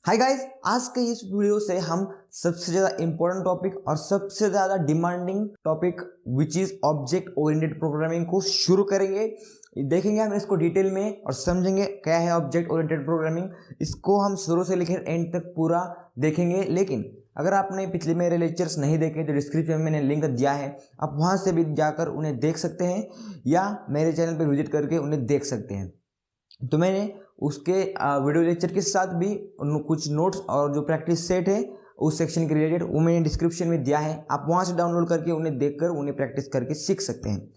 Hi guys, आज के इस वीडियो से हम सबसे ज़्यादा इम्पोर्टेंट टॉपिक और सबसे ज़्यादा demanding topic which is object oriented programming को शुरू करेंगे। देखेंगे हम इसको डिटेल में और समझेंगे क्या है ऑब्जेक्ट ओरिएंटेड प्रोग्रामिंग। इसको हम शुरू से लेकर एंड तक पूरा देखेंगे। लेकिन अगर आपने पिछले मेरे लेक्चर्स नहीं देखे तो डिस्क्रिप्शन में मैंने लिंक दिया है, आप वहाँ से भी जाकर उन्हें देख सकते हैं या मेरे चैनल पर विजिट करके उन्हें देख सकते हैं। तो मैंने उसके वीडियो लेक्चर के साथ भी कुछ नोट्स और जो प्रैक्टिस सेट है उस सेक्शन के रिलेटेड वो मैंने डिस्क्रिप्शन में दिया है, आप वहाँ से डाउनलोड करके उन्हें देखकर उन्हें प्रैक्टिस करके सीख सकते हैं।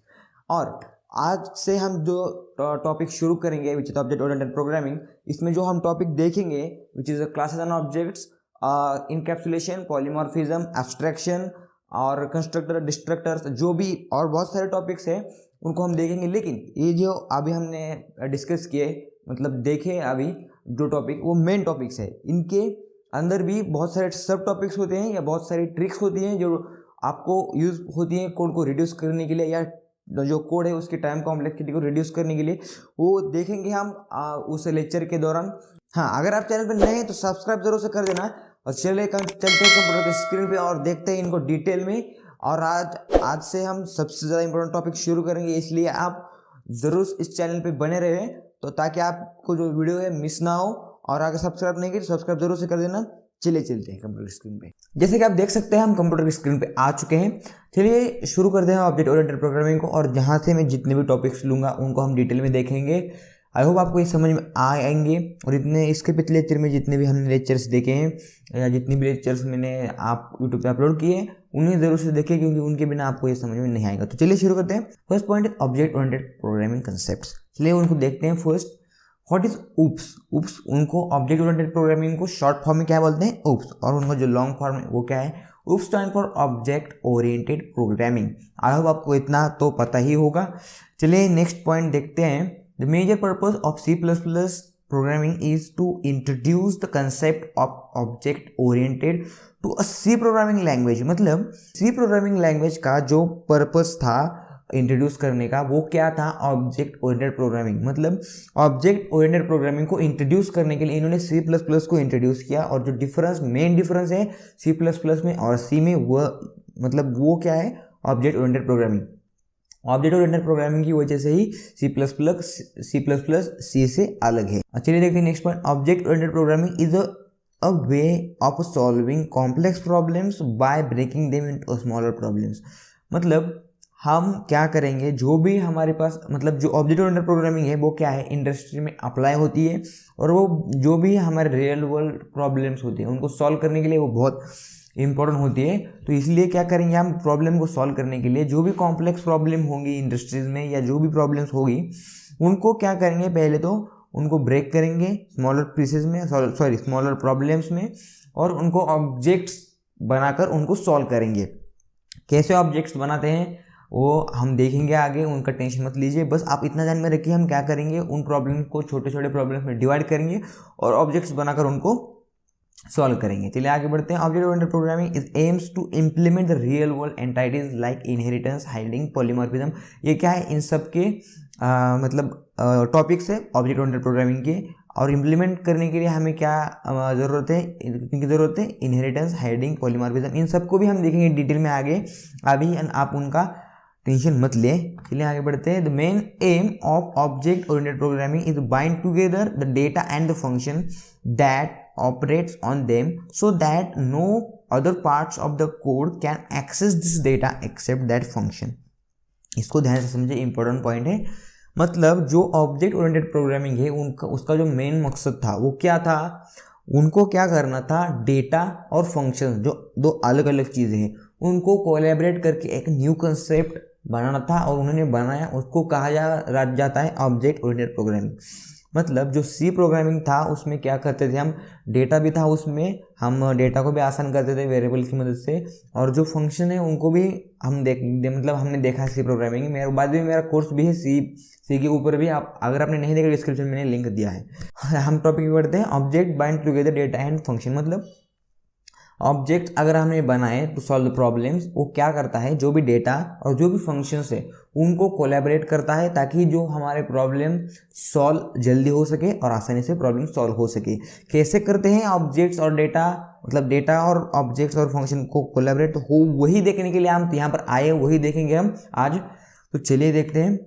और आज से हम जो टॉपिक शुरू करेंगे which is object oriented programming, इसमें जो हम टॉपिक देखेंगे which is classes and objects, encapsulation, polymorphism, abstraction और कंस्ट्रक्टर, डिस्ट्रक्टर्स, जो भी और बहुत सारे टॉपिक्स हैं उनको हम देखेंगे। लेकिन ये जो अभी हमने डिस्कस किए, मतलब देखे अभी जो टॉपिक, वो मेन टॉपिक्स है। इनके अंदर भी बहुत सारे सब टॉपिक्स होते हैं या बहुत सारी ट्रिक्स होती हैं जो आपको यूज़ होती हैं कोड को रिड्यूस करने के लिए, या जो कोड है उसके टाइम कॉम्प्लेक्सिटी को रिड्यूस करने के लिए, वो देखेंगे हम उस लेक्चर के दौरान। हाँ, अगर आप चैनल पर नए हैं तो सब्सक्राइब जरूर से कर देना और चलते हैं कंप्यूटर की स्क्रीन पे और देखते हैं इनको डिटेल में। और आज से हम सबसे ज़्यादा इंपॉर्टेंट टॉपिक शुरू करेंगे, इसलिए आप ज़रूर इस चैनल पे बने रहे तो ताकि आपको जो वीडियो है मिस ना हो। और अगर सब्सक्राइब नहीं की तो सब्सक्राइब जरूर से कर देना। चलिए चलते हैं कंप्यूटर स्क्रीन पे। जैसे कि आप देख सकते हैं हम कंप्यूटर की स्क्रीन पे आ चुके हैं। चलिए शुरू करते हैं ऑब्जेक्ट ओरिएंटेड प्रोग्रामिंग को, और जहाँ से मैं जितने भी टॉपिक्स लूँगा उनको हम डिटेल में देखेंगे। आई होप आपको ये समझ में आएंगे। और इतने इसके पिछले लेक्चर में जितने भी हमने लेक्चर्स देखे हैं या जितनी भी लेक्चर्स मैंने आप यूट्यूब पे अपलोड किए हैं उन्हें जरूर से देखें, क्योंकि उनके बिना आपको ये समझ में नहीं आएगा। तो चलिए शुरू करते हैं। फर्स्ट पॉइंट है ऑब्जेक्ट ओरिएंटेड प्रोग्रामिंग कंसेप्ट्स। चलिए उनको देखते हैं। First, what is oops. Oops उनको ऑब्जेक्ट ओरिएंटेड प्रोग्रामिंग को शॉर्ट फॉर्म में क्या बोलते हैं, ऊप्स, और उनका जो लॉन्ग फॉर्म है वो क्या है, oops stand for object oriented programming. I hope आपको इतना तो पता ही होगा। चलिए नेक्स्ट पॉइंट देखते हैं। The major purpose of C++ programming is to introduce the concept of object oriented to a C programming language. मतलब C प्रोग्रामिंग लैंग्वेज का जो पर्पस था इंट्रोड्यूस करने का, वो क्या था, ऑब्जेक्ट ओरिएंटेड प्रोग्रामिंग। मतलब ऑब्जेक्ट ओरिएंटेड प्रोग्रामिंग को इंट्रोड्यूस करने के लिए इन्होंने C++ को इंट्रोड्यूस किया। और जो डिफरेंस, मेन डिफरेंस है C++ में और C में, मतलब वो क्या है, object oriented programming. Object oriented programming की वजह से ही C++ से अलग है। चलिए देखते हैं next point. Object oriented programming is a way of solving complex problems by breaking them into smaller problems। मतलब हम क्या करेंगे, जो भी हमारे पास, मतलब जो ऑब्जेक्ट ओरिएंटेड प्रोग्रामिंग है वो क्या है, इंडस्ट्री में अप्लाई होती है। और वो जो भी हमारे रियल वर्ल्ड प्रॉब्लम्स होती हैं उनको सॉल्व करने के लिए वो बहुत इंपॉर्टेंट होती है। तो इसलिए क्या करेंगे, हम प्रॉब्लम को सॉल्व करने के लिए जो भी कॉम्प्लेक्स प्रॉब्लम होंगी इंडस्ट्रीज में या जो भी प्रॉब्लम्स होगी उनको क्या करेंगे, पहले तो उनको ब्रेक करेंगे स्मॉलर पीसेस में, स्मॉलर प्रॉब्लम्स में, और उनको ऑब्जेक्ट्स बनाकर उनको सॉल्व करेंगे। कैसे ऑब्जेक्ट्स बनाते हैं वो हम देखेंगे आगे, उनका टेंशन मत लीजिए। बस आप इतना ध्यान में रखिए, हम क्या करेंगे, उन प्रॉब्लम को छोटे छोटे प्रॉब्लम्स में डिवाइड करेंगे और ऑब्जेक्ट्स बनाकर उनको सॉल्व करेंगे। चलिए आगे बढ़ते हैं। Object oriented programming is aims to implement the real world entities like inheritance, hiding, polymorphism. ये क्या है, इन सब के मतलब टॉपिक्स है ऑब्जेक्ट ओरिएंटेड प्रोग्रामिंग के। और इम्प्लीमेंट करने के लिए हमें क्या ज़रूरत है, इनकी ज़रूरत है, इनहेरिटेंस, हाइडिंग, पॉलीमॉर्फिज्म। इन सबको भी हम देखेंगे डिटेल में आगे। अभी आप उनका टेंशन मत ले। चलिए आगे बढ़ते हैं। The main M of object oriented programming is bind together the data and the function that operates on them so that no other parts of the code can access this data except that function। इसको ध्यान से समझे, important point है। मतलब जो object oriented programming है उनका, उसका जो मेन मकसद था वो क्या था, उनको क्या करना था, डेटा और फंक्शन, जो दो अलग अलग चीज़ें हैं, उनको कोलैबोरेट करके एक न्यू कंसेप्ट बनाना था। और उन्होंने बनाया, उसको कहा जाता है ऑब्जेक्ट ओरिएंटेड प्रोग्रामिंग। मतलब जो C प्रोग्रामिंग था उसमें क्या करते थे हम, डेटा भी था उसमें, हम डेटा को भी आसान करते थे वेरिएबल की मदद से। और जो फंक्शन है उनको भी हम मतलब हमने देखा है C प्रोग्रामिंग। मेरे बाद में मेरा कोर्स भी है C के ऊपर भी, आप अगर आपने नहीं देखा डिस्क्रिप्शन में मैंने लिंक दिया है। हम टॉपिक पे बढ़ते हैं। Object bind together data and function. मतलब ऑब्जेक्ट अगर हमने बनाए टू सॉल्व द प्रॉब्लम्स, वो क्या करता है, जो भी डेटा और जो भी फंक्शंस है उनको कोलैबोरेट करता है ताकि जो हमारे प्रॉब्लम सॉल्व जल्दी हो सके और आसानी से प्रॉब्लम सॉल्व हो सके। कैसे करते हैं ऑब्जेक्ट्स और डेटा, मतलब डेटा और ऑब्जेक्ट्स और फंक्शन को कोलैबोरेट हो, वही देखने के लिए हम यहाँ पर आए, वही देखेंगे हम आज। तो चलिए देखते हैं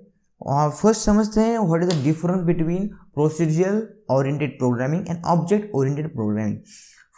और फर्स्ट समझते हैं what is the difference between procedural oriented programming and object oriented programming.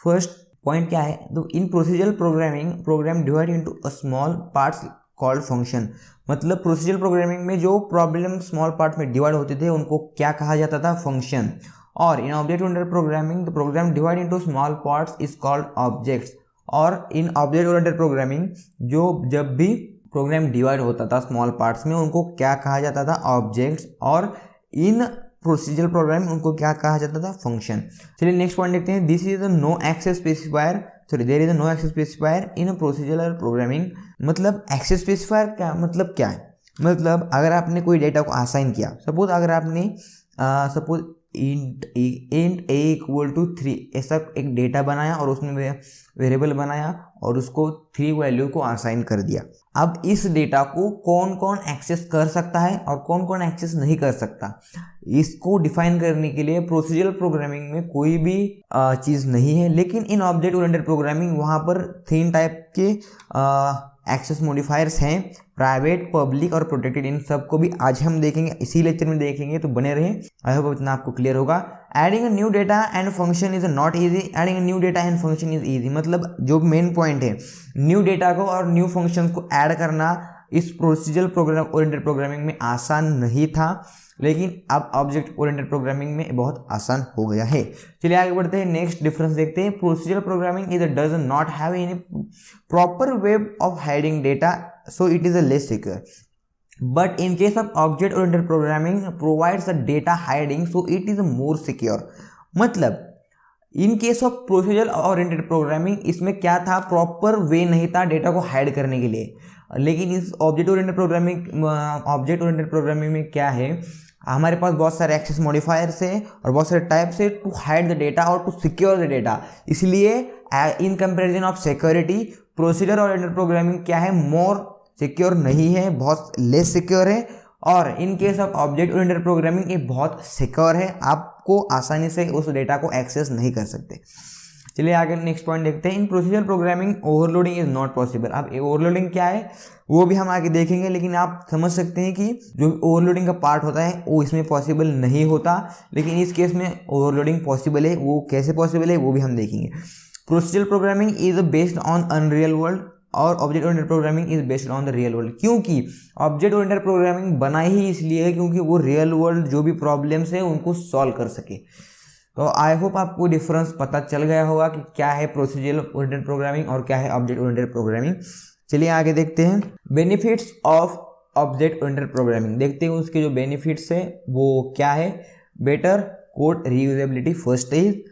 First point क्या है, तो in procedural programming program divide into a small parts called function. मतलब प्रोसीजरल प्रोग्रामिंग में जो प्रॉब्लम स्मॉल पार्ट में divide होते थे उनको क्या कहा जाता था, फंक्शन। और in object oriented programming the program divide into small parts is called objects. और इन ऑब्जेक्ट ओरिएंटेड प्रोग्रामिंग जो जब भी प्रोग्राम डिवाइड होता था स्मॉल पार्ट्स में उनको क्या कहा जाता था, ऑब्जेक्ट्स। और इन प्रोसीजरल प्रोग्राम उनको क्या कहा जाता था, फंक्शन। चलिए नेक्स्ट पॉइंट देखते हैं, this is the no access specifier, sorry there is no access specifier in a procedural programming. मतलब एक्सेस स्पेसिफायर क्या मतलब क्या है, मतलब अगर आपने कोई डेटा को असाइन किया, सपोज अगर आपने suppose int a equal to 3 ऐसा एक डेटा बनाया और उसमें वेरिएबल बनाया और उसको 3 वैल्यू को असाइन कर दिया। अब इस डेटा को कौन कौन एक्सेस कर सकता है और कौन कौन एक्सेस नहीं कर सकता, इसको डिफाइन करने के लिए प्रोसीजरल प्रोग्रामिंग में कोई भी चीज़ नहीं है। लेकिन इन ऑब्जेक्ट ओरिएंटेड प्रोग्रामिंग वहाँ पर 3 टाइप के एक्सेस मॉडिफायर्स हैं, प्राइवेट, पब्लिक और प्रोटेक्टेड। इन सब को भी आज हम देखेंगे, इसी लेक्चर में देखेंगे, तो बने रहे। आई होप इतना आपको क्लियर होगा। Adding a new data and function is not easy, adding a new data and function is easy. मतलब जो मेन पॉइंट है, न्यू डेटा को और न्यू फंक्शन को ऐड करना इस प्रोसीजरल प्रोग्राम ओरिएंटेड प्रोग्रामिंग में आसान नहीं था, लेकिन अब ऑब्जेक्ट ओरिएंटेड प्रोग्रामिंग में बहुत आसान हो गया है। चलिए आगे बढ़ते हैं, नेक्स्ट डिफरेंस देखते हैं। Procedural programming is does not have any proper way of hiding data, so it is a less secure, but in case of object oriented programming provides a data hiding, so it is more secure. मतलब in case of procedural oriented programming इसमें क्या था, proper way नहीं था data को hide करने के लिए। लेकिन इस ऑब्जेक्ट ओरिएंटेड प्रोग्रामिंग में क्या है, हमारे पास बहुत सारे एक्सेस मॉडिफायर्स है और बहुत सारे टाइप्स है टू हाइड द डेटा और टू सिक्योर द डेटा। इसलिए in comparison of security procedural oriented programming क्या है, मोर सिक्योर नहीं है, बहुत लेस सिक्योर है। और इन case of object oriented programming ये बहुत सिक्योर है, आपको आसानी से उस डेटा को एक्सेस नहीं कर सकते। चलिए आगे नेक्स्ट पॉइंट देखते हैं। In procedural programming overloading is not possible. अब ओवरलोडिंग क्या है वो भी हम आगे देखेंगे, लेकिन आप समझ सकते हैं कि जो ओवरलोडिंग का पार्ट होता है वो इसमें पॉसिबल नहीं होता, लेकिन इस केस में ओवरलोडिंग पॉसिबल है। वो कैसे पॉसिबल है वो भी हम देखेंगे। Procedural programming is based on unreal world और object oriented programming is based on the real world. क्योंकि ऑब्जेक्ट ओरिएंटेड प्रोग्रामिंग बना ही इसलिए है क्योंकि वो रियल वर्ल्ड जो भी प्रॉब्लम्स है उनको सॉल्व कर सके। तो आई होप आपको डिफरेंस पता चल गया होगा कि क्या है प्रोसीजरल ओरिएंटेड प्रोग्रामिंग और क्या है ऑब्जेक्ट ओरिएंटेड प्रोग्रामिंग। चलिए आगे देखते हैं benefits of object oriented programming. देखते हैं उसके जो बेनिफिट्स है वो क्या है। Better code reusability first is,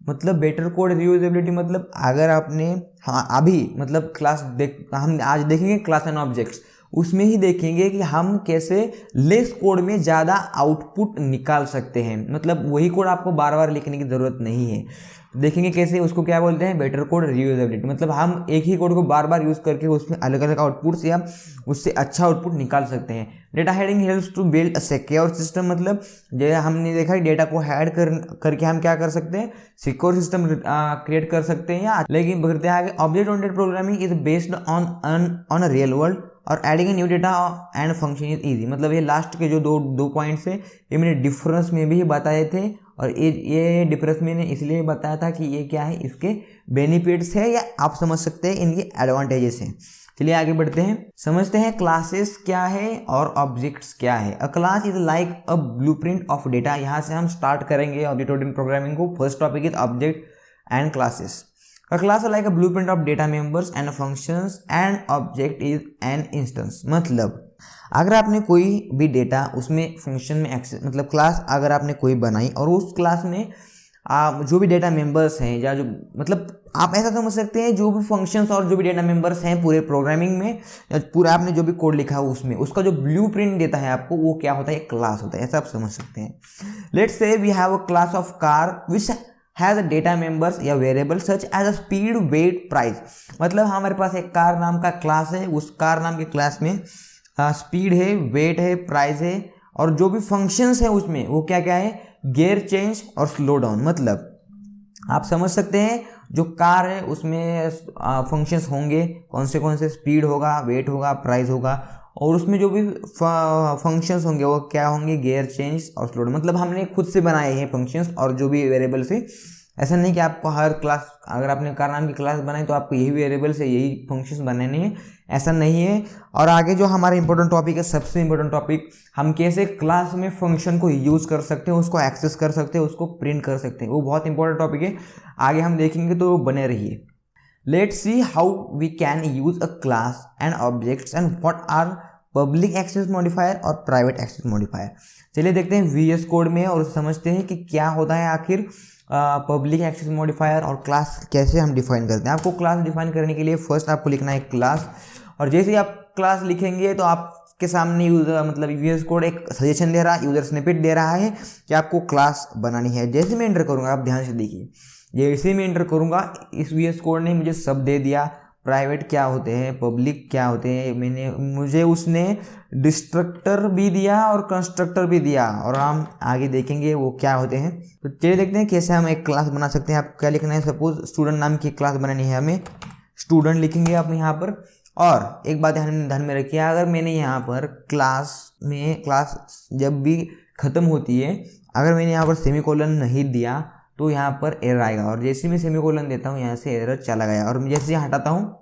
मतलब बेटर कोड रीयूजेबिलिटी मतलब अगर आपने अभी मतलब हम आज देखेंगे क्लास एंड ऑब्जेक्ट्स, उसमें ही देखेंगे कि हम कैसे लेस कोड में ज़्यादा आउटपुट निकाल सकते हैं। मतलब वही कोड आपको बार बार लिखने की ज़रूरत नहीं है, देखेंगे कैसे, उसको क्या बोलते हैं, बेटर कोड रीयूजेबिलिटी। मतलब हम एक ही कोड को बार बार यूज़ करके उसमें अलग अलग आउटपुट्स या उससे अच्छा आउटपुट निकाल सकते हैं। Data hiding helps to build a secure system. मतलब जो हमने देखा है डेटा को हाइड करके हम क्या कर सकते हैं, सिक्योर सिस्टम क्रिएट कर सकते हैं। या लेकिन बढ़ते आगे, object oriented programming is based on a real world और adding new data and function is easy. मतलब ये लास्ट के जो दो पॉइंट्स है ये मैंने डिफरेंस में भी बताए थे, और ये डिफरेंस मैंने इसलिए बताया था कि ये क्या है, इसके बेनिफिट्स है या आप समझ सकते हैं इनके एडवांटेजेस हैं। चलिए आगे बढ़ते हैं, समझते हैं क्लासेस क्या है और ऑब्जेक्ट्स क्या है। अ class is like a blueprint of data. यहाँ से हम स्टार्ट करेंगे ऑब्जेक्ट ओरिएंटेड प्रोग्रामिंग को। First topic is object and classes. A class is like a blueprint of data members and functions and object is an instance। मतलब अगर आपने कोई भी डेटा उसमें फंक्शन में एक्सेस, मतलब क्लास अगर आपने कोई बनाई और उस क्लास में जो भी डेटा मेंबर्स हैं या जो, मतलब आप ऐसा समझ सकते हैं जो भी फंक्शंस और जो भी डेटा मेंबर्स हैं पूरे प्रोग्रामिंग में या पूरा आपने जो भी कोड लिखा है उसमें, उसका जो ब्लूप्रिंट देता है आपको वो क्या होता है, एक क्लास होता है। ऐसा आप समझ सकते हैं। Let's say we have a class of car which has data members या variable such as a speed, weight, price. मतलब हमारे पास एक कार नाम का क्लास है, उस कार नाम के क्लास में स्पीड है, वेट है, प्राइस है, और जो भी फंक्शंस है उसमें वो क्या क्या है, गियर चेंज और स्लो डाउन। मतलब आप समझ सकते हैं जो कार है उसमें फंक्शंस होंगे, कौन से स्पीड होगा, वेट होगा, प्राइस होगा, और उसमें जो भी फंक्शंस होंगे वो क्या होंगे, गियर चेंज और स्लो डाउन। मतलब हमने खुद से बनाए हैं फंक्शंस और जो भी वेरिएबल से। ऐसा नहीं कि आपको हर क्लास, अगर आपने कार नाम की क्लास बनाई तो आपको यही वेरिएबल से यही फंक्शंस बनाने हैं, ऐसा नहीं है। और आगे जो हमारा इंपॉर्टेंट टॉपिक है, सबसे इंपॉर्टेंट टॉपिक, हम कैसे क्लास में फंक्शन को यूज कर सकते हैं, उसको एक्सेस कर सकते हैं, उसको प्रिंट कर सकते हैं, वो बहुत इंपॉर्टेंट टॉपिक है, आगे हम देखेंगे, तो बने रहिए। Let's see how we can use a class and objects and what are public access modifier और प्राइवेट एक्सेस मॉडिफायर। चलिए देखते हैं VS कोड में और समझते हैं कि क्या होता है आखिर पब्लिक एक्सेस मॉडिफायर और क्लास कैसे हम डिफाइन करते हैं। आपको क्लास डिफाइन करने के लिए फर्स्ट आपको लिखना है क्लास, और जैसे ही आप क्लास लिखेंगे तो आपके सामने यूजर मतलब VS कोड एक सजेशन दे रहा है, यूजर स्निपेट दे रहा है कि आपको क्लास बनानी है। जैसे मैं एंटर करूँगा, आप ध्यान से देखिए, जैसे मैं एंटर करूँगा इस VS कोड ने मुझे सब दे दिया, प्राइवेट क्या होते हैं, पब्लिक क्या होते हैं, मुझे उसने डिस्ट्रक्टर भी दिया और कंस्ट्रक्टर भी दिया, और हम आगे देखेंगे वो क्या होते हैं। तो चलिए देखते हैं कैसे हम एक क्लास बना सकते हैं। आप क्या लिखना है, सपोज स्टूडेंट नाम की क्लास बनानी है हमें, स्टूडेंट लिखेंगे आप यहाँ पर। और एक बात ध्यान में रखिए, अगर मैंने यहाँ पर क्लास जब भी ख़त्म होती है, अगर मैंने यहाँ पर सेमीकोलन नहीं दिया तो यहाँ पर एरर आएगा, और जैसे मैं सेमीकोलन देता हूँ यहाँ से एरर चला गया, और जैसे हटाता हूँ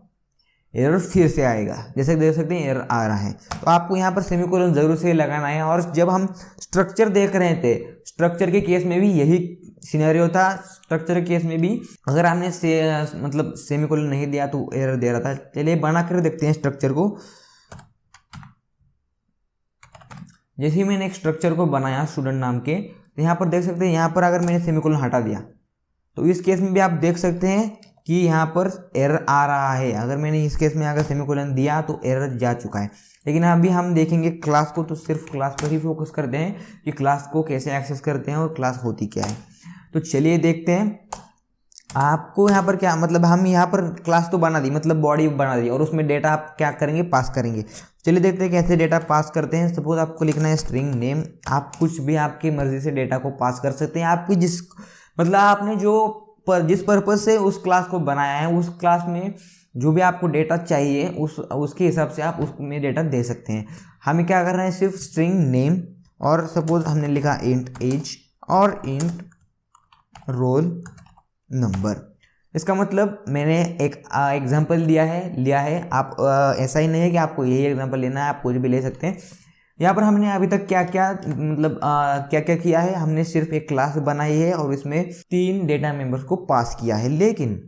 एरर फिर से आएगा। जैसे देख सकते हैं एरर आ रहा है। तो आपको यहाँ पर सेमीकोलन जरूर से लगाना है। और जब हम स्ट्रक्चर देख रहे थे, स्ट्रक्चर के केस में भी यही सिनेरियो था। स्ट्रक्चर के केस में भी अगर हमने मतलब सेमीकोलन नहीं दिया तो एरर दे रहा था। चलिए बना कर देखते हैं स्ट्रक्चर को। जैसे ही मैंने एक स्ट्रक्चर को बनाया स्टूडेंट नाम के, तो यहाँ पर देख सकते हैं, यहाँ पर अगर मैंने सेमीकोलन हटा दिया तो इस केस में भी आप देख सकते हैं कि यहाँ पर एरर आ रहा है। अगर मैंने इस केस में अगर सेमीकोलन दिया तो एरर जा चुका है। लेकिन अभी हम देखेंगे क्लास को, तो सिर्फ क्लास पर ही फोकस करते हैं कि क्लास को कैसे एक्सेस करते हैं और क्लास होती क्या है। तो चलिए देखते हैं आपको यहाँ पर क्या, मतलब हम यहाँ पर क्लास तो बना दी, मतलब बॉडी बना दी, और उसमें डेटा आप क्या करेंगे, पास करेंगे। चलिए देखते हैं कैसे डेटा पास करते हैं। सपोज आपको लिखना है स्ट्रिंग नेम, आप कुछ भी आपकी मर्जी से डेटा को पास कर सकते हैं। आपकी मतलब आपने जिस पर्पज से उस क्लास को बनाया है, उस क्लास में जो भी आपको डेटा चाहिए उसके हिसाब से आप उसमें डेटा दे सकते हैं। हमें क्या करना है, सिर्फ स्ट्रिंग नेम, और सपोज हमने लिखा इंट एज और इंट रोल नंबर। इसका मतलब मैंने एक एग्जांपल लिया है। आप ऐसा ही नहीं है कि आपको यही एग्जांपल लेना है, आप कुछ भी ले सकते हैं। यहाँ पर हमने अभी तक क्या क्या मतलब क्या क्या किया है, हमने सिर्फ एक क्लास बनाई है और इसमें 3 डेटा मेंबर्स को पास किया है। लेकिन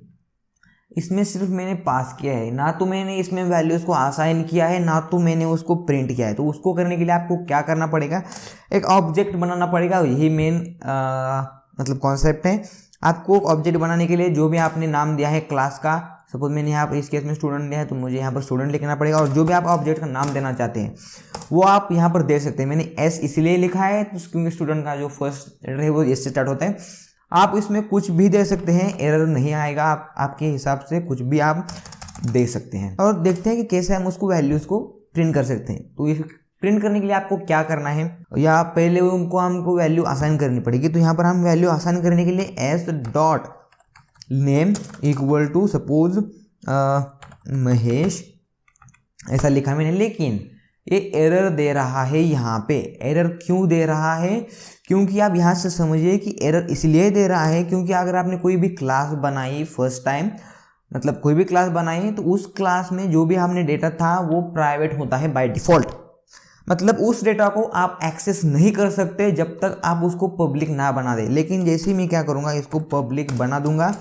इसमें सिर्फ मैंने पास किया है, ना तो मैंने इसमें वैल्यूज़ को असाइन किया है, ना तो मैंने उसको प्रिंट किया है। तो उसको करने के लिए आपको क्या करना पड़ेगा, एक ऑब्जेक्ट बनाना पड़ेगा। यही मेन मतलब कॉन्सेप्ट है। आपको ऑब्जेक्ट बनाने के लिए जो भी आपने नाम दिया है क्लास का, सपोज मैंने यहाँ पर इस केस में स्टूडेंट दिया है तो मुझे यहाँ पर स्टूडेंट लिखना पड़ेगा, और जो भी आप ऑब्जेक्ट का नाम देना चाहते हैं वो आप यहाँ पर दे सकते हैं। मैंने एस इसलिए लिखा है क्योंकि स्टूडेंट का जो फर्स्ट लेटर है वो एस से स्टार्ट होता है। आप इसमें कुछ भी दे सकते हैं, एरर नहीं आएगा, आपके हिसाब से कुछ भी आप दे सकते हैं। और देखते हैं कि कैसे हम उसको वैल्यूज़ को प्रिंट कर सकते हैं। तो इस प्रिंट करने के लिए आपको क्या करना है, या पहले हमको वैल्यू असाइन करनी पड़ेगी। तो यहाँ पर हम वैल्यू असाइन करने के लिए S dot name equal to suppose Mahesh ऐसा लिखा मैंने। लेकिन ये एरर दे रहा है यहाँ पे। एरर क्यों दे रहा है, क्योंकि आप यहाँ से समझिए कि एरर इसलिए दे रहा है क्योंकि अगर आपने कोई भी क्लास बनाई फर्स्ट टाइम, मतलब कोई भी क्लास बनाई, तो उस क्लास में जो भी हमने डेटा था वो प्राइवेट होता है बाय डिफ़ॉल्ट। मतलब उस डेटा को आप एक्सेस नहीं कर सकते जब तक आप उसको पब्लिक ना बना दे। लेकिन जैसे ही मैं क्या करूँगा, इसको पब्लिक बना दूंगा,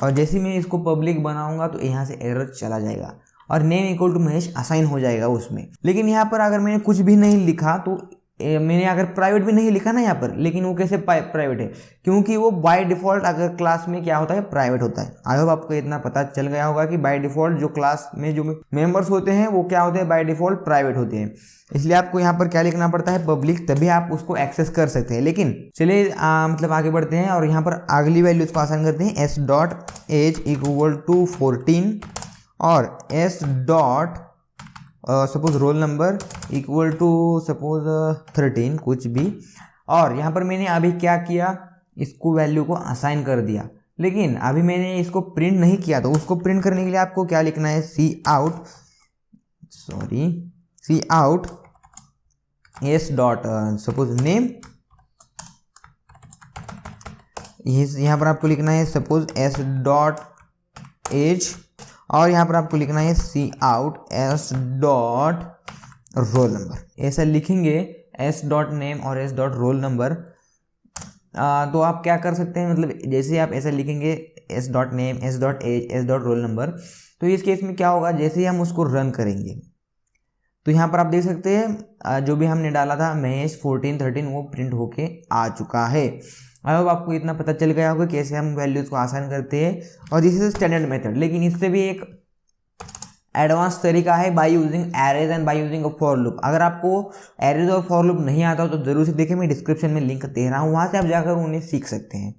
और जैसे ही मैं इसको पब्लिक बनाऊंगा तो यहाँ से एरर चला जाएगा और name equal to Mahesh assign हो जाएगा उसमें। लेकिन यहाँ पर अगर मैंने कुछ भी नहीं लिखा तो मैंने अगर प्राइवेट भी नहीं लिखा ना यहाँ पर, लेकिन वो कैसे प्राइवेट है, क्योंकि वो बाय डिफ़ॉल्ट अगर क्लास में क्या होता है, प्राइवेट होता है। आई होप आपको इतना पता चल गया होगा कि बाय डिफ़ॉल्ट जो क्लास में जो मेंबर्स होते हैं वो क्या होते हैं, बाय डिफ़ॉल्ट प्राइवेट होते हैं। इसलिए आपको यहाँ पर क्या लिखना पड़ता है, पब्लिक, तभी आप उसको एक्सेस कर सकते हैं। लेकिन चलिए मतलब आगे बढ़ते हैं और यहाँ पर अगली वैल्यूज को आसान करते हैं। s dot age equal to 14 और s dot suppose roll number equal to suppose 13 कुछ भी। और यहाँ पर मैंने अभी क्या किया, इसको वैल्यू को असाइन कर दिया, लेकिन अभी मैंने इसको प्रिंट नहीं किया। तो उसको प्रिंट करने के लिए आपको क्या लिखना है, C out S dot suppose name, यहाँ पर आपको लिखना है सपोज एस डॉट एज, और यहाँ पर आपको लिखना है C out S dot roll number. ऐसा लिखेंगे एस डॉट नेम और एस डॉट रोल नंबर। तो आप क्या कर सकते हैं, मतलब जैसे आप ऐसा लिखेंगे S dot name, S dot age, S dot roll number, तो इस केस में क्या होगा, जैसे ही हम उसको रन करेंगे तो यहाँ पर आप देख सकते हैं जो भी हमने डाला था महेश 14 13 वो प्रिंट होके आ चुका है। अब आपको इतना पता चल गया होगा कैसे हम वैल्यूज़ को आसान करते हैं, और दिस इज स्टैंडर्ड मेथड। लेकिन इससे भी एक एडवांस तरीका है, by using arrays and by using a for loop. अगर आपको एरेज और फॉर लूप नहीं आता हो तो जरूर से देखिए, मैं डिस्क्रिप्शन में लिंक दे रहा हूँ, वहाँ से आप जाकर उन्हें सीख सकते हैं।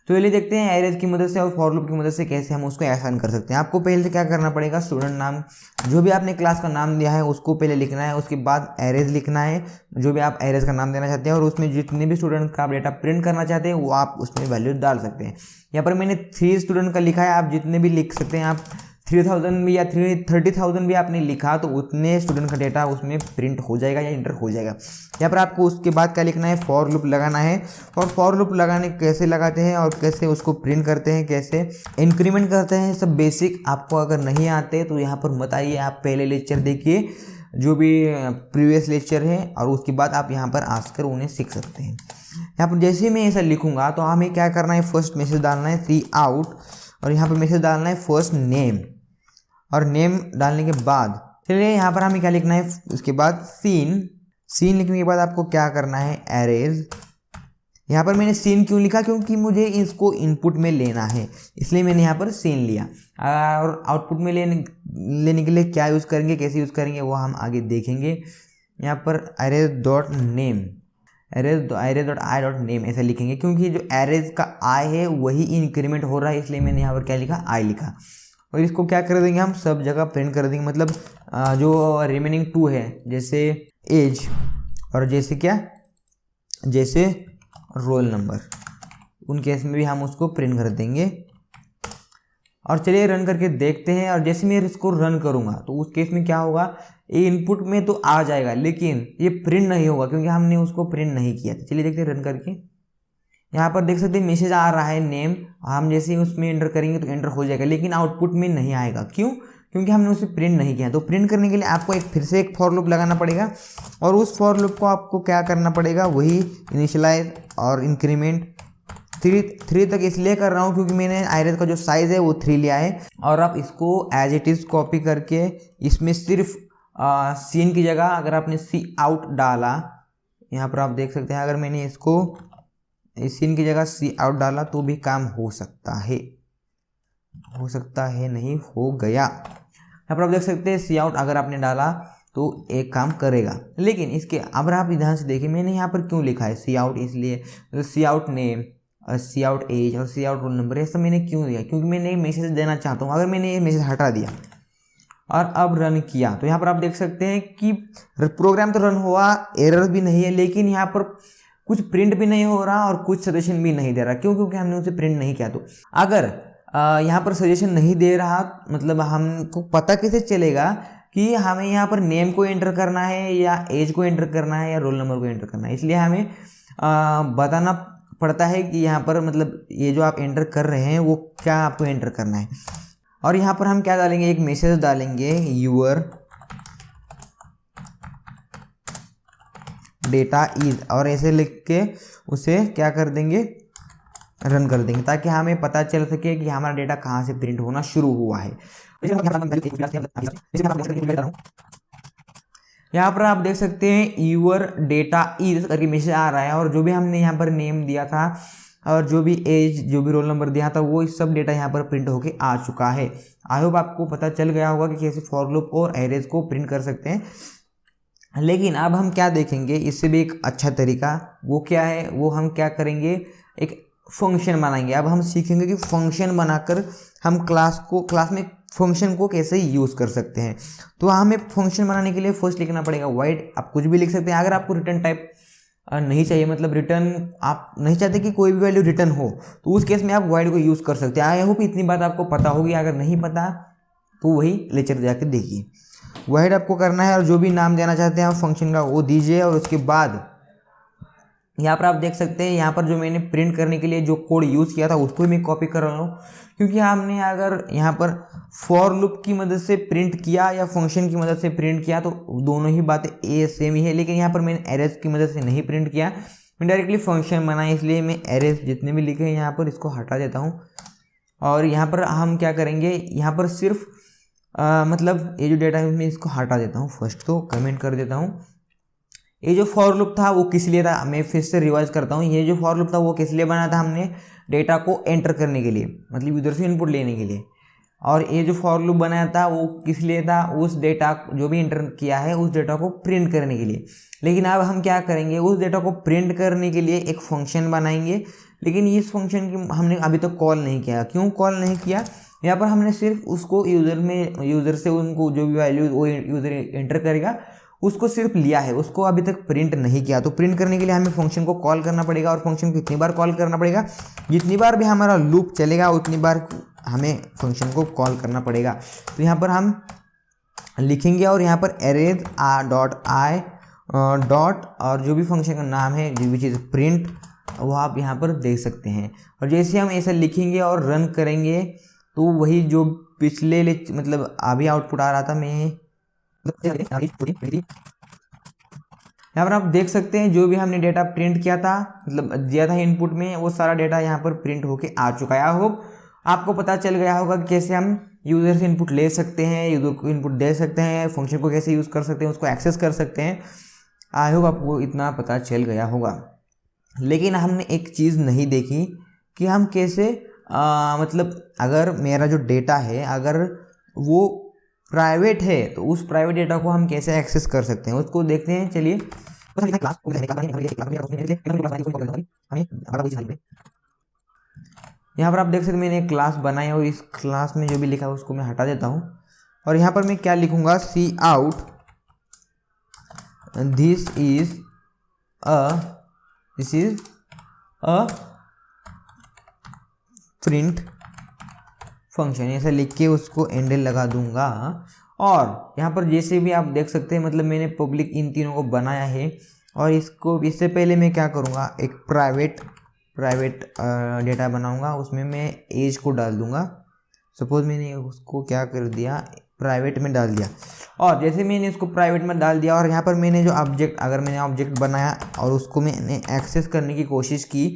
तो चलिए देखते हैं एरेज की मदद से और फॉर लूप की मदद से कैसे हम उसको आसान कर सकते हैं। आपको पहले से क्या करना पड़ेगा, स्टूडेंट नाम, जो भी आपने क्लास का नाम दिया है उसको पहले लिखना है, उसके बाद एरेज लिखना है, जो भी आप एरेज का नाम देना चाहते हैं, और उसमें जितने भी स्टूडेंट का आप डेटा प्रिंट करना चाहते हैं वो आप उसमें वैल्यू डाल सकते हैं। यहाँ पर मैंने 3 स्टूडेंट का लिखा है, आप जितने भी लिख सकते हैं, आप 3000 भी या 30,000 भी आपने लिखा तो उतने स्टूडेंट का डेटा उसमें प्रिंट हो जाएगा या इंटर हो जाएगा। यहाँ पर आपको उसके बाद क्या लिखना है, फॉर लूप लगाना है। और फॉर लूप लगाने कैसे लगाते हैं और कैसे उसको प्रिंट करते हैं, कैसे इंक्रीमेंट करते हैं, सब बेसिक आपको अगर नहीं आते तो यहाँ पर मत आइए, आप पहले लेक्चर देखिए जो भी प्रीवियस लेक्चर है, और उसके बाद आप यहाँ पर आकर उन्हें सीख सकते हैं। यहाँ पर जैसे मैं ऐसा लिखूंगा तो हमें क्या करना है, फर्स्ट मैसेज डालना है सी आउट, और यहाँ पर मैसेज डालना है फर्स्ट नेम, और नेम डालने के बाद चलिए यहाँ पर हमें क्या लिखना है, उसके बाद सीन लिखने के बाद आपको क्या करना है, एरेज। यहाँ पर मैंने सीन क्यों लिखा, क्योंकि मुझे इसको इनपुट में लेना है, इसलिए मैंने यहाँ पर सीन लिया। और आउटपुट में लेने के लिए क्या यूज़ करेंगे, कैसे यूज़ करेंगे वो हम आगे देखेंगे। यहाँ पर arrays dot name, arrays dot I dot name ऐसा लिखेंगे, क्योंकि जो एरेज का आई है वही इंक्रीमेंट हो रहा है, इसलिए मैंने यहाँ पर क्या लिखा, आई लिखा। और इसको क्या कर देंगे, हम सब जगह प्रिंट कर देंगे, मतलब जो रिमेनिंग 2 है, जैसे एज और जैसे क्या, जैसे रोल नंबर, उन केस में भी हम उसको प्रिंट कर देंगे। और चलिए रन करके देखते हैं। और जैसे मैं इसको रन करूँगा तो उस केस में क्या होगा, ये इनपुट में तो आ जाएगा लेकिन ये प्रिंट नहीं होगा, क्योंकि हमने उसको प्रिंट नहीं किया। तो चलिए देखते हैं रन करके। यहाँ पर देख सकते हैं मैसेज आ रहा है नेम, हम जैसे ही उसमें एंटर करेंगे तो एंटर हो जाएगा, लेकिन आउटपुट में नहीं आएगा। क्यों, क्योंकि हमने उसे प्रिंट नहीं किया। तो प्रिंट करने के लिए आपको फिर से एक फॉर लूप लगाना पड़ेगा, और उस फॉर लूप को आपको क्या करना पड़ेगा, वही इनिशियलाइज और इंक्रीमेंट 3 तक इसलिए कर रहा हूँ क्योंकि मैंने एरेज का जो साइज़ है वो 3 लिया है। और आप इसको एज इट इज़ कॉपी करके इसमें सिर्फ सीन की जगह अगर आपने सी आउट डाला, यहाँ पर आप देख सकते हैं, अगर मैंने इसको सीन की जगह सी आउट डाला तो भी काम हो सकता है, नहीं हो गया। यहाँ पर आप देख सकते हैं सी आउट अगर आपने डाला तो एक काम करेगा। लेकिन इसके अगर आप ध्यान से देखिए, मैंने यहाँ पर क्यों लिखा है सी आउट, इसलिए सी आउट नेम, सी आउट एज और सी आउट रोल नंबर, ये सब मैंने क्यों दिया, क्योंकि मैंने मैसेज देना चाहता हूँ। अगर मैंने ये मैसेज हटा दिया और अब रन किया तो यहाँ पर आप देख सकते हैं कि प्रोग्राम तो रन हुआ, एरर भी नहीं है, लेकिन यहाँ पर कुछ प्रिंट भी नहीं हो रहा और कुछ सजेशन भी नहीं दे रहा। क्यों, क्योंकि हमने उसे प्रिंट नहीं किया। तो अगर यहाँ पर सजेशन नहीं दे रहा, मतलब हमको पता कैसे चलेगा कि हमें यहाँ पर नेम को एंटर करना है या एज को एंटर करना है या रोल नंबर को एंटर करना है। इसलिए हमें बताना पड़ता है कि यहाँ पर मतलब ये जो आप एंटर कर रहे हैं वो क्या आपको एंटर करना है। और यहाँ पर हम क्या डालेंगे, एक मैसेज डालेंगे, यूर डेटा इज, और ऐसे लिख के उसे क्या कर देंगे, रन कर देंगे, ताकि हमें पता चल सके कि हमारा डेटा कहाँ से प्रिंट होना शुरू हुआ है। यहाँ पर आप देख सकते हैं यूर डेटा इज करके मैसेज आ रहा है, और जो भी हमने यहाँ पर नेम दिया था और जो भी एज जो भी रोल नंबर दिया था वो सब डेटा यहाँ पर प्रिंट होके आ चुका है। आई होप आपको पता चल गया होगा कि कैसे फॉर लूप और एरेज को प्रिंट कर सकते हैं। लेकिन अब हम क्या देखेंगे, इससे भी एक अच्छा तरीका, वो क्या है, वो हम क्या करेंगे, एक फंक्शन बनाएंगे। अब हम सीखेंगे कि फंक्शन बनाकर हम क्लास में फंक्शन को कैसे यूज़ कर सकते हैं। तो हमें फंक्शन बनाने के लिए फर्स्ट लिखना पड़ेगा वाइड। आप कुछ भी लिख सकते हैं। अगर आपको रिटर्न टाइप नहीं चाहिए, मतलब रिटर्न आप नहीं चाहते कि कोई भी वैल्यू रिटर्न हो, तो उस केस में आप वाइड को यूज़ कर सकते हैं। आई होप इतनी बात आपको पता होगी। अगर नहीं पता तो वही लेक्चर जाके देखिए। वाइड आपको करना है और जो भी नाम देना चाहते हैं आप फंक्शन का वो दीजिए। और उसके बाद यहाँ पर आप देख सकते हैं, यहाँ पर जो मैंने प्रिंट करने के लिए जो कोड यूज़ किया था उसको मैं कॉपी कर रहा हूँ, क्योंकि हमने अगर यहाँ पर फॉर लूप की मदद से प्रिंट किया या फंक्शन की मदद से प्रिंट किया तो दोनों ही बातें सेम ही है। लेकिन यहाँ पर मैंने एरेज की मदद से नहीं प्रिंट किया, मैं डायरेक्टली फंक्शन बनाया, इसलिए मैं एरेज जितने भी लिखे हैं यहाँ पर इसको हटा देता हूँ। और यहाँ पर हम क्या करेंगे, यहाँ पर सिर्फ मतलब ये जो डेटा है मैं इसको हटा देता हूँ। फर्स्ट तो कमेंट कर देता हूँ। ये जो फॉर लूप था वो किस लिए था, मैं फिर से रिवाइज करता हूँ। ये जो फॉर लूप था वो किस लिए बना था, हमने डेटा को एंटर करने के लिए, मतलब यूजर से इनपुट लेने के लिए। और ये जो फॉर लूप बनाया था वो किस लिए था, उस डेटा जो भी एंटर किया है उस डेटा को प्रिंट करने के लिए। लेकिन अब हम क्या करेंगे, उस डेटा को प्रिंट करने के लिए एक फंक्शन बनाएंगे। लेकिन इस फंक्शन की हमने अभी तक कॉल नहीं किया। क्यों कॉल नहीं किया, यहाँ पर हमने सिर्फ उसको यूज़र से उनको जो भी वैल्यू वो यूज़र एंटर करेगा उसको सिर्फ लिया है, उसको अभी तक प्रिंट नहीं किया। तो प्रिंट करने के लिए हमें फंक्शन को कॉल करना पड़ेगा। और फंक्शन को कितनी बार कॉल करना पड़ेगा, जितनी बार भी हमारा लूप चलेगा उतनी बार हमें फंक्शन को कॉल करना पड़ेगा। तो यहाँ पर हम लिखेंगे और यहाँ पर एरेज डॉट आई डॉट और जो भी फंक्शन का नाम है जो भी चीज़ प्रिंट वो आप यहाँ पर देख सकते हैं। और जैसे हम ऐसा लिखेंगे और रन करेंगे तो वही जो पिछले मतलब अभी आउटपुट आ रहा था, मैं यहाँ पर आप देख सकते हैं जो भी हमने डेटा प्रिंट किया था, मतलब दिया था इनपुट में, वो सारा डेटा यहाँ पर प्रिंट होके आ चुका है। आई होप आपको पता चल गया होगा कि कैसे हम यूज़र से इनपुट ले सकते हैं, यूज़र को इनपुट दे सकते हैं, फंक्शन को कैसे यूज़ कर सकते हैं, उसको एक्सेस कर सकते हैं। आई होप आपको इतना पता चल गया होगा। लेकिन हमने एक चीज़ नहीं देखी कि हम कैसे मतलब अगर मेरा जो डेटा है अगर वो प्राइवेट है तो उस प्राइवेट डेटा को हम कैसे एक्सेस कर सकते हैं, उसको देखते हैं। चलिए यहाँ पर आप देख सकते हैं मैंने एक क्लास बनाई है और इस क्लास में जो भी लिखा है उसको मैं हटा देता हूँ। और यहाँ पर मैं क्या लिखूँगा, C out this is a print function, ऐसा लिख के उसको एंडल लगा दूंगा। और यहाँ पर जैसे भी आप देख सकते हैं मतलब मैंने पब्लिक इन तीनों को बनाया है। और इसको इससे पहले मैं क्या करूँगा, एक प्राइवेट डेटा बनाऊँगा, उसमें मैं एज को डाल दूँगा। सपोज मैंने उसको क्या कर दिया, प्राइवेट में डाल दिया। और जैसे मैंने इसको प्राइवेट में डाल दिया और यहाँ पर मैंने जो ऑब्जेक्ट, अगर मैंने ऑब्जेक्ट बनाया और उसको मैंने एक्सेस करने की कोशिश की,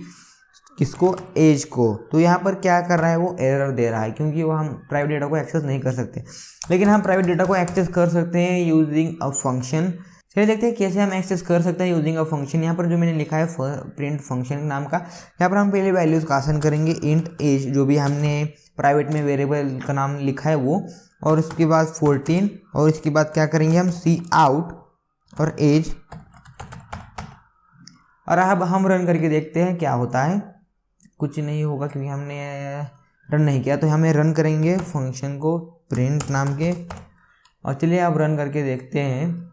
किसको, एज को, तो यहाँ पर क्या कर रहा है, वो एरर दे रहा है क्योंकि वो हम प्राइवेट डेटा को एक्सेस नहीं कर सकते। लेकिन हम प्राइवेट डेटा को एक्सेस कर सकते हैं यूजिंग अ फंक्शन। चलिए देखते हैं कैसे हम एक्सेस कर सकते हैं यूजिंग अ फंक्शन। यहाँ पर जो मैंने लिखा है प्रिंट फंक्शन नाम का, यहाँ पर हम पहले वैल्यूज़ का आसन करेंगे। इंट एज जो भी हमने प्राइवेट में वेरिएबल का नाम लिखा है वो, और उसके बाद 14, और इसके बाद क्या करेंगे हम सी आउट और एज। और अब हम रन करके देखते हैं क्या होता है। कुछ नहीं होगा क्योंकि हमने रन नहीं किया। तो हमें रन करेंगे फंक्शन को प्रिंट नाम के। और चलिए अब रन करके देखते हैं।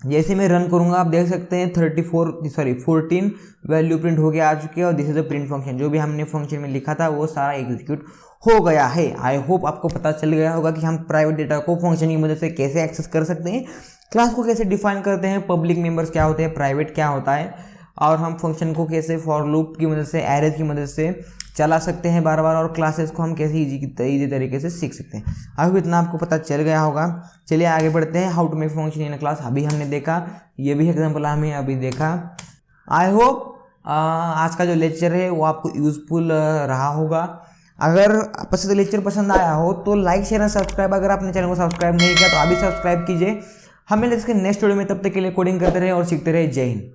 जैसे मैं रन करूंगा आप देख सकते हैं 14 वैल्यू प्रिंट हो गया आ चुकी है। और this is the print function, जो भी हमने फंक्शन में लिखा था वो सारा एग्जीक्यूट हो गया है। आई होप आपको पता चल गया होगा कि हम प्राइवेट डेटा को फंक्शन की मदद से कैसे एक्सेस कर सकते हैं, क्लास को कैसे डिफाइन करते हैं, पब्लिक मेंबर्स क्या होते हैं, प्राइवेट क्या होता है, और हम फंक्शन को कैसे फॉर लूप की मदद से, एरेज की मदद से चला सकते हैं बार बार, और क्लासेस को हम कैसे इजी तरीके से सीख सकते हैं। अभी इतना आपको पता चल गया होगा। चलिए आगे बढ़ते हैं। How to make function in class अभी हमने देखा, ये भी एग्जाम्पल हमें अभी देखा। आई होप आज का जो लेक्चर है वो आपको यूजफुल रहा होगा। अगर लेक्चर पसंद आया हो तो लाइक शेयर और सब्सक्राइब, अगर आपने चैनल को सब्सक्राइब नहीं किया तो अभी सब्सक्राइब कीजिए। हम मिलते हैं इसके नेक्स्ट वीडियो में, तब तक के लिए कोडिंग करते रहे और सीखते रहे। जय हिंद।